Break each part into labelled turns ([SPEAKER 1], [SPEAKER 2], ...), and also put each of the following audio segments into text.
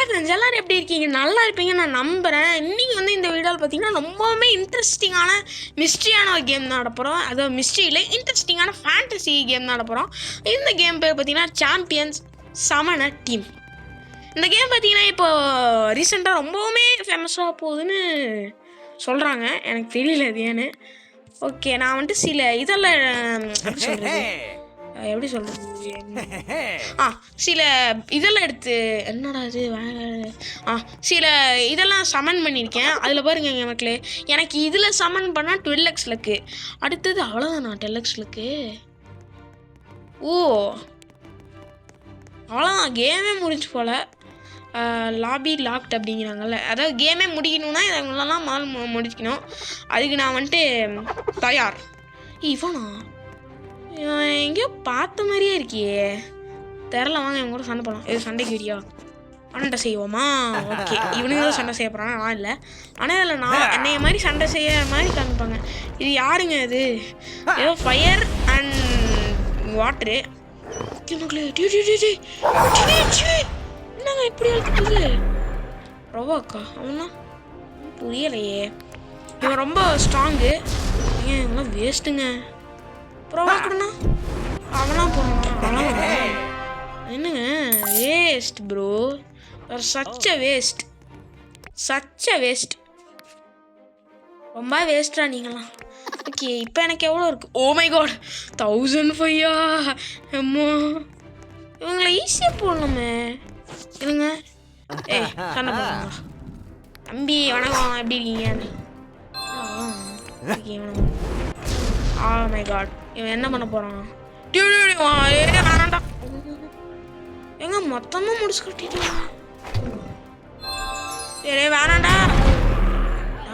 [SPEAKER 1] Friends எல்லாரும் எப்படி இருக்கீங்க? நல்லா இருப்பீங்க நான் நம்புகிறேன். இன்றைக்கி வந்து இந்த வீடியோவில் பார்த்தீங்கன்னா ரொம்பவுமே இன்ட்ரெஸ்டிங்கான மிஸ்ட்ரியான ஒரு கேம் தான் நடப்புகிறோம். அதாவது மிஸ்ட்ரி இல்லை, இன்ட்ரெஸ்டிங்கான ஃபேண்டசி கேம் தான் நடப்புகிறோம். இந்த கேம் பேர் பார்த்தீங்கன்னா சாம்பியன்ஸ் சமணர் டீம். இந்த கேம் பார்த்தீங்கன்னா இப்போ ரீசெண்டாக ரொம்பவுமே ஃபேமஸாக போகுதுன்னு சொல்கிறாங்க. எனக்கு தெரியல அது ஏன்னு. ஓகே, நான் வந்துட்டு சில இதெல்லாம் எப்படி சொல்கிறது சில இதெல்லாம் எடுத்து என்னடா இது சில இதெல்லாம் சமன் பண்ணியிருக்கேன். அதில் பாருங்க மக்களே, எனக்கு இதில் சமன் பண்ணால் 12x லக்கு, அடுத்தது அவ்வளோதானா 12x லக்கு. ஓ அவ்வளோதான், கேமே முடிஞ்சு போல். லாபி லாக்ட் அப்படிங்கிறாங்கல்ல, அதாவது கேமே முடிக்கணும்னா இதெல்லாம் முதல்ல முடிக்கணும். அதுக்கு நான் வந்துட்டு தயார். இவனா எங்கேயோ பார்த்த மாதிரியே இருக்கியே, தெரில. வாங்க இவங்க கூட சண்டை போகலாம். இது சண்டைக்கு வரியா? சண்டை செய்வோமா? ஓகே, இவனுங்க தான் சண்டை செய்ய போகிறாங்க, நான் இல்லை. ஆனால் இதில் நான் என்னைய மாதிரி சண்டை செய்ய மாதிரி காமிப்பாங்க. இது யாருங்க? இது ஏதோ ஃபயர் அண்ட் வாட்ரு. என்னங்க இப்படி எழுத்துக்குது? ரொவாக்கா அவனா? புரியலையே. இவன் ரொம்ப ஸ்ட்ராங்கு. ஏன் இவங்களாம் வேஸ்ட்டுங்க. ப்ரோவாக்கணும்னா அவனாம் போகணும். என்னங்க வேஸ்ட் ப்ரோ, சச்ச வேஸ்ட், சச்ச வேஸ்ட், ரொம்ப வேஸ்டா நீங்களாம். ஓகே, இப்போ எனக்கு எவ்வளோ இருக்குது? Oh my God, 1005. அம்மா, இவங்களை ஈஸியாக போடலாமே. இல்லைங்க, ஏய் சண்டை போடுங்க தம்பி. வணக்கம், எப்படி இருக்கீங்க? ஓகே வணக்கம். ஓ மை காட், இவன் என்ன பண்ண போகிறான்? வேணாண்டா, எங்க மொத்தமாக முடிச்சு கட்டிட்டான். சரி வேணாண்டா.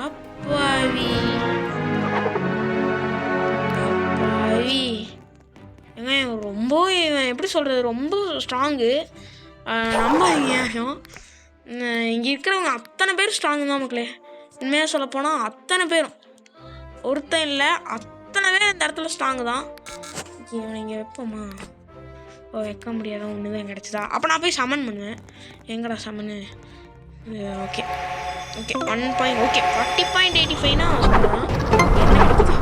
[SPEAKER 1] அப்பாவி அப்பாவி ஏங்க, ரொம்ப இவன் எப்படி சொல்கிறது, ரொம்ப ஸ்ட்ராங்கு. நம்பாதீங்க யாரும். இங்கே இருக்கிறவங்க அத்தனை பேர் ஸ்ட்ராங்கு தான் மக்களே. உண்மையாக சொல்லப்போனால் அத்தனை பேரும், ஒருத்தன் இல்லை அத்தனை பேர் இந்த இடத்துல ஸ்ட்ராங்கு தான். இவனை இங்கே வைப்போமா? ஓ வைக்க முடியாத ஒன்று தான் கிடச்சிதா? அப்போ நான் போய் சமன் பண்ணுவேன். எங்கடா சமனு? Okay okay 1 point. ஓகே 40.85னா சொல்லலாம். என்ன கிடைக்குது?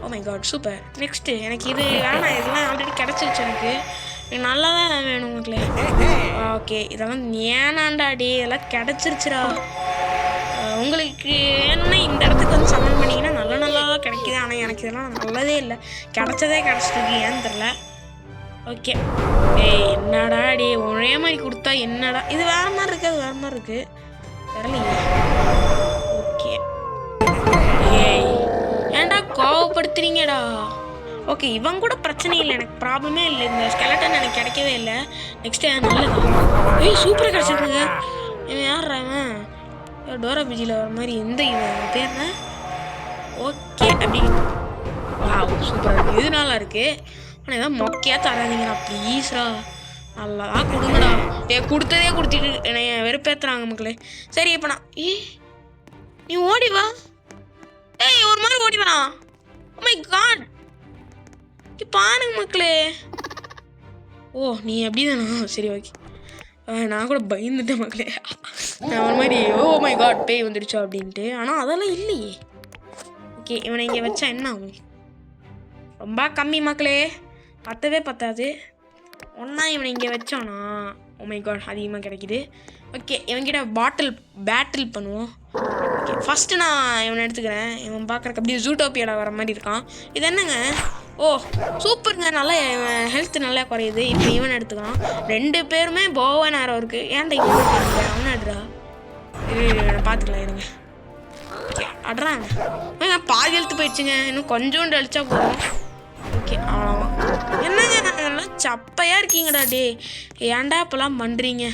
[SPEAKER 1] Oh my God, super. Next எனக்கு இது வேணாம், இதெல்லாம் ஆல்ரெடி கிடச்சிருச்சு. எனக்கு நல்லா தான் வேணும் மக்களே. ஓகே, இதெல்லாம் ஏனாண்டா டே, இதெல்லாம் கிடச்சிருச்சுடா. உங்களுக்கு வேணும்னா இந்த இடத்துக்கு வந்து சமன் பண்ணிங்கன்னா நல்லா தான் கிடைக்கிது. ஆனால் எனக்கு இதெல்லாம் நல்லதே இல்லை, கிடச்சதே கிடச்சிருக்கு, ஏன்னு தெரில. ஓகே, ஏய் என்னடா டே ஒரே மாதிரி கொடுத்தா என்னடா இது? வேறு மாதிரி இருக்குது, அது வேறு மாதிரி இருக்குது, தெரியலையே. ஓகே, ஏய் ஏன்டா கோவப்படுத்துறீங்கடா? ஓகே, இவன் கூட பிரச்சனை இல்லை, எனக்கு ப்ராப்ளமே இல்லை. இந்த ஸ்கெலட்டன் எனக்கு கிடைக்கவே இல்லை. நெக்ஸ்ட்டு நல்லதா? ஏய் சூப்பராக கிடச்சிருக்குங்க. இவன் யார்றாங்க? டோரா பிஜியில் வர மாதிரி எந்த இவன் பேர்? ஓகே, அப்படி சூப்பராக இருக்குது, இது நல்லா இருக்குது. ஆனால் ஏதாவது மொக்கையாக தராதிங்கடா ப்ளீஸ்ரா, நல்லா கொடுங்கடா. கொடுத்ததே கொடுத்துட்டு என்னை வெறுப்பேற்றுறாங்க மக்களே. சரி இப்போ நான் நீ ஓடி வா. ஏய் ஒரு மாதிரி ஓடி வா. ஓ மை காட், பாருங்க மக்களே. ஓ நீ அப்படி தானா? சரி ஓகே, நான் கூட பயந்துட்டேன் மக்களே. நான் ஒரு மாதிரி ஓ மை காட் பேய் வந்துடுச்சோ அப்படின்ட்டு. ஆனால் அதெல்லாம் இல்லையே. ஓகே, இவனை இங்கே வச்சா என்ன ஆகும்? ரொம்ப கம்மி மக்களே, பத்தவே பத்தாது. ஒன்றா இவனை இங்கே வச்சானா ஓ மை காட் அதிகமாக கிடைக்கிது. ஓகே, இவன்கிட்ட பேட்டில் பண்ணுவோம். ஓகே, ஃபஸ்ட்டு நான் இவனை எடுத்துக்கிறேன். இவன் பார்க்குறக்கு அப்படியே ஜூட்டோப்பியாவில் வர மாதிரி இருக்கான். இது என்னங்க? ஓ சூப்பருங்க, நல்லா ஹெல்த் நல்லா குறையுது. இப்போ இவன் எடுத்துக்கலாம். 2 பேருமே போவ நேரம் இருக்குது. ஏன்டா இவன் அவனை அடுறா? பார்த்துக்கலாம் இருங்க. ஓகே அடுறாங்க. பாதி ஹெல்த் போயிடுச்சுங்க, இன்னும் கொஞ்சோண்டு அழிச்சா போதும். ஓகே அவ்வளோதான். என்னங்க எல்லாம் சப்பையாக இருக்கீங்கடா டே, ஏன்டா இப்போலாம் பண்ணுறீங்க?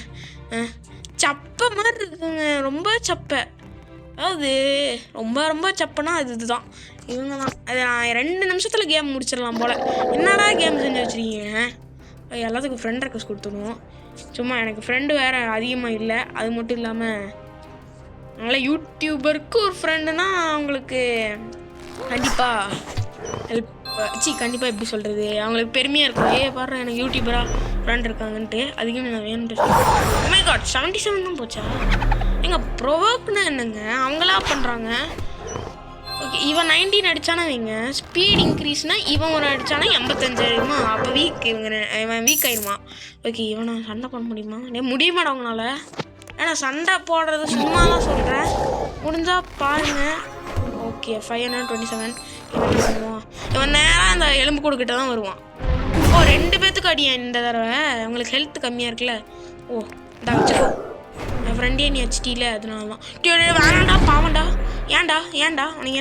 [SPEAKER 1] சப்பை மாதிரி இருக்குங்க, ரொம்ப சப்பை. அதாவது ரொம்ப சப்பைனா இதுதான், இவங்க தான். அது நான் 2 நிமிஷத்தில் கேம் முடிச்சிடலாம் போல். என்னடா கேம் செஞ்சு வச்சுருக்கீங்க? எல்லாத்துக்கும் ஃப்ரெண்ட் ரெக்வஸ்ட் கொடுத்துடுவோம். சும்மா எனக்கு ஃப்ரெண்டு வேறு அதிகமாக இல்லை. அது மட்டும் இல்லாமல் அதனால் யூடியூபருக்கு ஒரு ஃப்ரெண்டுனா அவங்களுக்கு கண்டிப்பாக ஹெல்ப் கண்டிப்பாக எப்படி சொல்கிறது, அவங்களுக்கு பெருமையாக இருக்கும். பாரு எனக்கு யூடியூபரா ஃப்ரெண்ட் இருக்காங்கன்ட்டு அதிகம் நான் வேணும்ட்டு மை காட் 77 தான் போச்சா எங்க ப்ரொவோக்னா என்னங்க அவங்களா பண்ணுறாங்க ஓகே இவன் 19 அடித்தானா வைங்க ஸ்பீட் இன்க்ரீஸ்னால் இவன் ஒரு அடித்தானா 85 ஆயிடுமா அப்போ இவன் வீக் ஆயிடுமா ஓகே இவனை சண்டை பண்ண முடியுமா முடியுமாடா அவங்களால ஏன்னா சண்டை போடுறது சும்மா தான் சொல்கிறேன் முடிஞ்சால் பாருங்கள் ஓகே 527 இவன் பண்ணுவான் இவன் நேராக அந்த எலும்பு கொடுக்கிட்ட தான் வருவான் ஓ 2 பேர்த்துக்கு அடியா இந்த தடவை உங்களுக்கு ஹெல்த் கம்மியாக இருக்குல்ல ஓ இந்த வச்சுக்கோ என் ஃப்ரெண்டே நீ வச்சிட்டீல அதனால தான் வேணாண்டா பாவண்டா ஏன்டா உனக்கு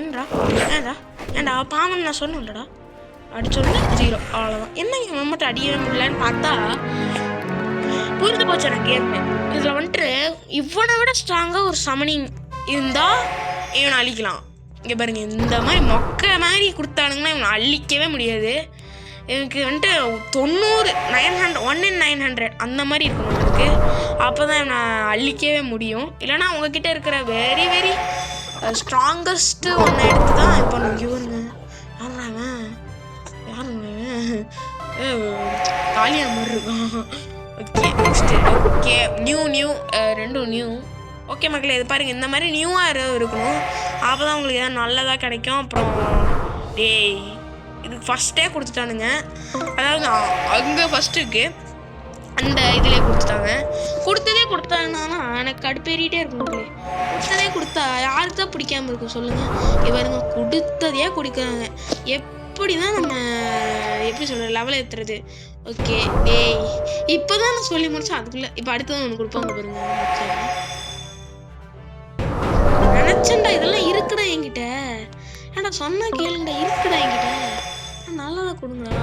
[SPEAKER 1] ஏன்டா பாவன் நான் சொன்னேன்டா அடிச்சோடனே 0 அவ்வளோதான் என்னங்க இவன் மட்டும் அடியவே முடியலன்னு பார்த்தா புரிஞ்சு போச்சு எனக்கு கேட்கு இதில் வந்துட்டு இவனை விட ஸ்ட்ராங்காக ஒரு சமனிங் இருந்தால் இவனை அழிக்கலாம் இங்கே பாருங்க இந்த மாதிரி மொக்கை மாதிரி கொடுத்தானுங்கன்னா இவனை அழிக்கவே முடியாது எனக்கு வந்துட்டு 90 900 1 in 900 அந்த மாதிரி இருக்கணும் எனக்கு அப்போ தான் இவனை அழிக்கவே முடியும் இல்லைனா அவங்கக்கிட்ட இருக்கிற வெரி வெரி ஸ்ட்ராங்கஸ்ட்டு ஒன்று எடுத்து தான் இப்போ இவருங்க யாருங்க காலியாக மாதிரி இருக்கும் ஓகே நெக்ஸ்ட்டு ஓகே நியூ ரெண்டும் நியூ ஓகே மக்களே இது பாருங்கள் இந்த மாதிரி நியூவாக இருக்கணும் அப்போ தான் உங்களுக்கு எதாவது நல்லதாக கிடைக்கும் அப்புறம் டேய் இது ஃபஸ்ட்டே கொடுத்துட்டானுங்க அதாவது அங்கே ஃபஸ்ட்டு இருக்குது அந்த இதிலே கொடுத்தாங்கன்னா எனக்கு கடுப்பேறிட்டே இருக்கும் மக்களே கொடுத்ததே கொடுத்தா யாருக்கு தான் பிடிக்காமல் இருக்கும் சொல்லுங்கள் இவருங்க கொடுத்ததையே குடிக்கிறாங்க எப்படி தான் நம்ம எப்படி சொல்கிறது லெவல் ஏற்றுறது ஓகே டேய் இப்போ தான் நான் சொல்லி முடிச்சேன் அதுக்குள்ளே இப்போ அடுத்ததான் ஒன்று கொடுப்பாங்க பாருங்க நினச்சேன்டா இதெல்லாம் இருக்குடா என்கிட்ட ஏன்டா சொன்னா கேளுங்கடா இருக்குடா என்கிட்ட நல்லதாக கொடுங்கடா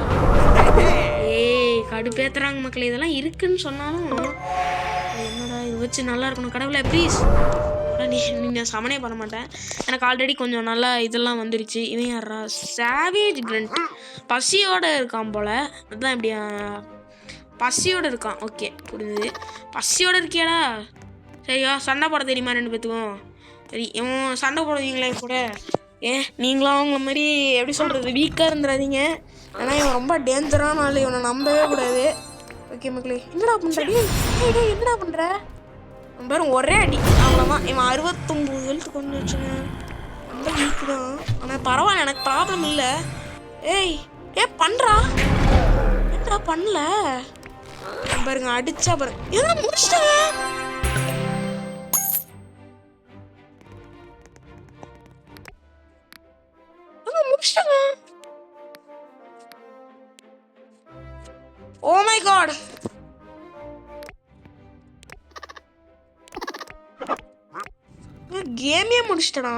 [SPEAKER 1] கடுப்பேத்துறாங்க மக்களே இதெல்லாம் இருக்குன்னு சொன்னாலும் என்னடா இது வச்சு நல்லா இருக்கணும் கடவுளே ப்ளீஸ் நீ சமனே பண்ண மாட்டேன் எனக்கு ஆல்ரெடி கொஞ்சம் நல்லா இதெல்லாம் வந்துருச்சு இவன் யாரா சாவேஜ் கிரண்ட் பசியோடு இருக்கான் போல் அதுதான் இப்படி பசியோடு இருக்கான் ஓகே புரிஞ்சுது பசியோடு இருக்கியாடா சரியா சண்டை போட தெரியுமா 2 பேத்துக்கும் சரி இவன் சண்டை போடுவீங்களே கூட நீங்களும் அவங்கள மாதிரி எப்படி சொல்கிறது வீக்காக இருந்துடாதீங்க ஆனால் இவன் ரொம்ப டேஞ்சரான ஆள் இவனை நம்பவே கூடாது ஓகே மக்களே என்னடா பண்ணுற பாருங்க ஒரே அடி அவ்வளோதான் இவன் 69 ஹெல்த் கொண்டு வச்சுங்க ரொம்ப வீக்கு தான் ஆனால் பரவாயில்ல எனக்கு ப்ராப்ளம் இல்லை பண்ணுறா என்னடா பண்ணல பாருங்க அடிச்சா பாருங்க எதனா முடிச்சிட்டாங்க ஓ மை காட் கேமே முடிச்சிட்டனா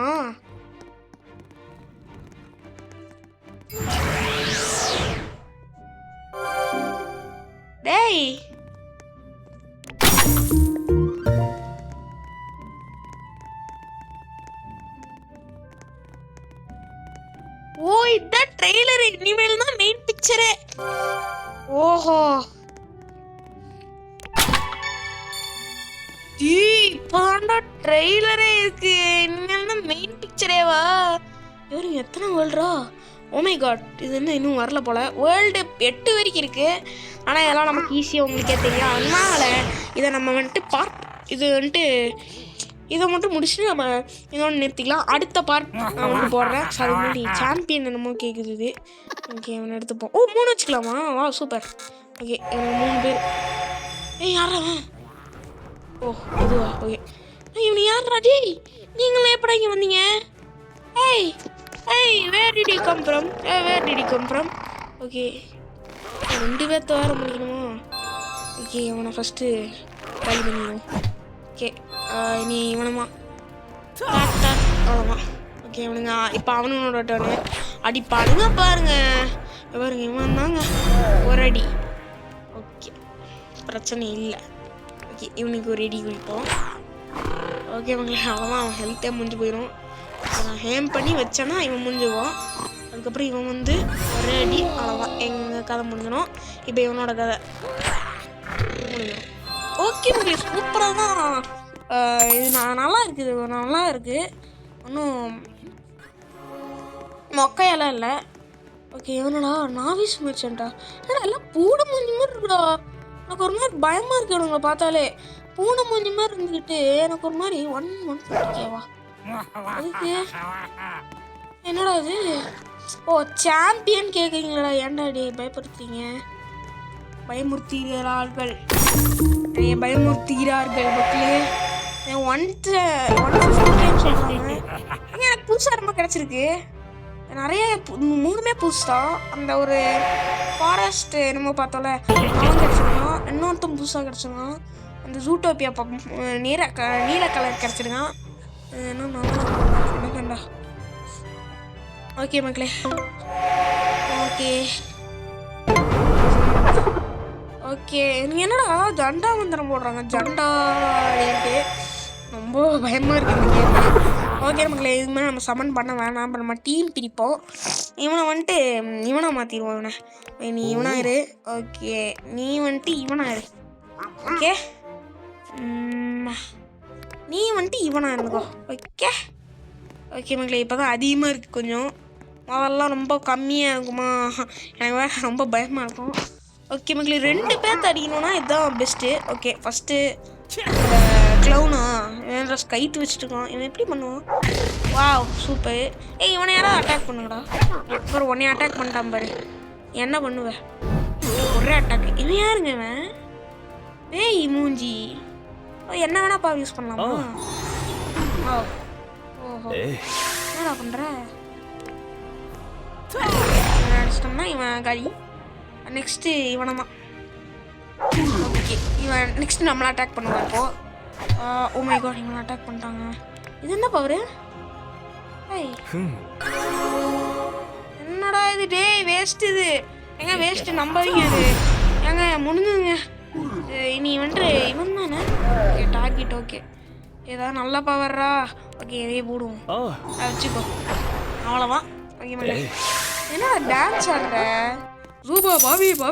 [SPEAKER 1] டேய் ஓ இதான் ட்ரெய்லர் இனிமேல் தான் மெயின் பிக்சரே ஓஹோ இப்போதான்டா ட்ரெய்லரே இருக்கு இனிமேல் தான் மெயின் பிக்சரேவா இவரு எத்தனை வேர்ல்டா ஓ மை காட் இது இன்னும் வரல போல வேர்ல்டு 8 வரைக்கும் இருக்கு ஆனால் இதெல்லாம் நமக்கு ஈஸியாக உங்களுக்கே தெரியும் அதனால இதை நம்ம வந்துட்டு இது வந்துட்டு இதை மட்டும் முடிச்சுட்டு நம்ம இதோட நிறுத்திக்கலாம் அடுத்த பார்ட் நான் வந்து போடுறேன் அது முன்னாடி சாம்பியன் என்னமோ கேட்குது இது ஓகே அவனை எடுத்துப்போம் ஓ 3 வச்சுக்கலாமா வா சூப்பர் ஓகே 3 பேர் யாரா ஓ இதுவா ஓகே இவனு யாரா டேய் நீங்களே எப்படா இங்கே வந்தீங்க where did you come from okay 2 பேர்த்த வேறு முடிக்கணுமா ஓகே அவனை ஃபஸ்ட்டு காலி பண்ணிடுவோம் ஓகே நீ இவனமா அவ்வளோதான் ஓகே இவனுங்க இப்போ அவனோட டர்னு அடிப்பானுங்க பாருங்க இவன் தாங்க ஒரு அடி ஓகே பிரச்சனை இல்லை ஓகே இவனுக்கு ஒரு அடி குளிப்போம் ஓகே இவங்களுக்கு அவ்வளோதான் அவன் ஹெல்த்தே முடிஞ்சு போயிடும் நான் ஹேம் பண்ணி வச்சேன்னா இவன் முடிஞ்சுவான் அதுக்கப்புறம் இவன் வந்து ஒரே அடி அவ்வளோதான் எங்கள் கதை முடிஞ்சிடும் இப்போ இவனோட கதை முடிஞ்சிடும் ஓகே உங்களுக்கு சூப்பராக தான் இது நல்லா இருக்குது ஒன்றும் மொக்கையெல்லாம் இல்லை ஓகே இவனடா நாவிஸ் மெர்ச்சன்ட்டா எல்லாம் பூட முடிஞ்ச மாதிரி இருக்குடா எனக்கு ஒரு மாதிரி பயமாக இருக்கு இவனுங்களை பார்த்தாலே. பூனை மூஞ்சி மாதிரி இருந்துக்கிட்டு எனக்கு ஒரு மாதிரி 150Kவா அதுக்கு என்னடா இது? ஓ சாம்பியன் கேட்குறீங்களா? ஏன்டா டே பயப்படுத்துறீங்க? பயமுறுத்துகிறார்கள் மக்களே. 150 சொல்கிறாங்க. எனக்கு புதுசாக ரொம்ப கிடச்சிருக்கு. நிறைய 3மே புதுசு தான். அந்த ஒரு ஃபாரஸ்ட் என்னமோ பார்த்தோம்ல அவன் கிடச்சிருக்கான். இன்னொருத்தன் புதுசாக கிடச்சிருக்கான். அந்த ஜூட்டோப்பியா நீல கலர் கிடச்சிருக்கான். என்னண்டா ஓகே மக்களே. ஓகே நீங்கள் என்னடா ஜண்டா மந்திரம் போடுறாங்க ஜண்டா அப்படின்ட்டு ரொம்ப பயமாக இருக்குது. ஓகே மக்களே, இதுக்கு மேலே நம்ம சமன் பண்ண வேணாம். இப்போ நம்ம டீம் பிரிப்போம். இவனை வந்துட்டு இவனை மாற்றிடுவோம். நீ இவனா இரு. ஓகே நீ வந்துட்டு இவனா இரு. ஓகே நீ வந்துட்டு இவனா இருந்துக்கோ. ஓகே மக்களே, இப்போ தான் அதிகமாக இருக்குது. கொஞ்சம் முதல்லாம் ரொம்ப கம்மியாக இருக்குமா, எனக்கு வேறு ரொம்ப பயமாக இருக்கும். ஓகே மக்களே, 2 பேர் அடிக்கணும்னா இதுதான் பெஸ்ட்டு. ஓகே ஃபஸ்ட்டு க்ளவுனா இவன் ட்ரெஸ் கைட்டு வச்சுட்டுருக்கான். இவன் எப்படி பண்ணுவான்? Wow super. இவனை யாராவது அட்டாக் பண்ணுங்கடா. அப்புறம் உடனே அட்டாக் பண்ணிட்டான் பாரு. என்ன பண்ணுவேன்? ஒரே அட்டாக். இவன் யாருங்க இவன்? மூஞ்சி என்ன வேணாப்பா யூஸ் பண்ணலாமா? ஓஹோ என்னடா பண்ணுற? அடிச்சிட்டோம்னா இவன் காலி. நெக்ஸ்ட்டு இவனை தான். ஓகே இவன் நெக்ஸ்ட்டு நம்மளை அட்டாக் பண்ணுவான். இப்போது ஓ மை காட் இவனை அட்டாக் பண்ணிட்டாங்க. இது என்ன பவரு? என்னடா இது? டேய் வேஸ்ட் இது. ஏங்க வேஸ்ட்டு நம்பாதீங்க. அது ஏங்க முடிஞ்சுங்க. இனி வந்துட்டு இவன் தானே டார்கெட். ஓகே ஏதாவது நல்ல பவர்ரா. ஓகே இதையே போடுவோம். வச்சுக்கோ அவ்வளோதான். ஓகே மேடம் என்னடா டான்ஸ் ஆடுற? சூப்பா பாபிஸா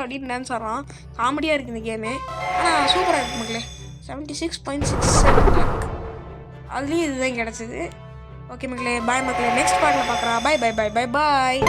[SPEAKER 1] அப்படின்னு டான்ஸ் ஆடுறான். காமெடியாக இருக்குது இந்த கேமு. ஆனால் சூப்பராக இருக்குது மக்களே. 76.67 அதுலேயும் இதுதான் கிடச்சிது. ஓகே மக்களே பாய் மக்களே. நெக்ஸ்ட் பார்ட்டில் பார்க்குறா. பாய்.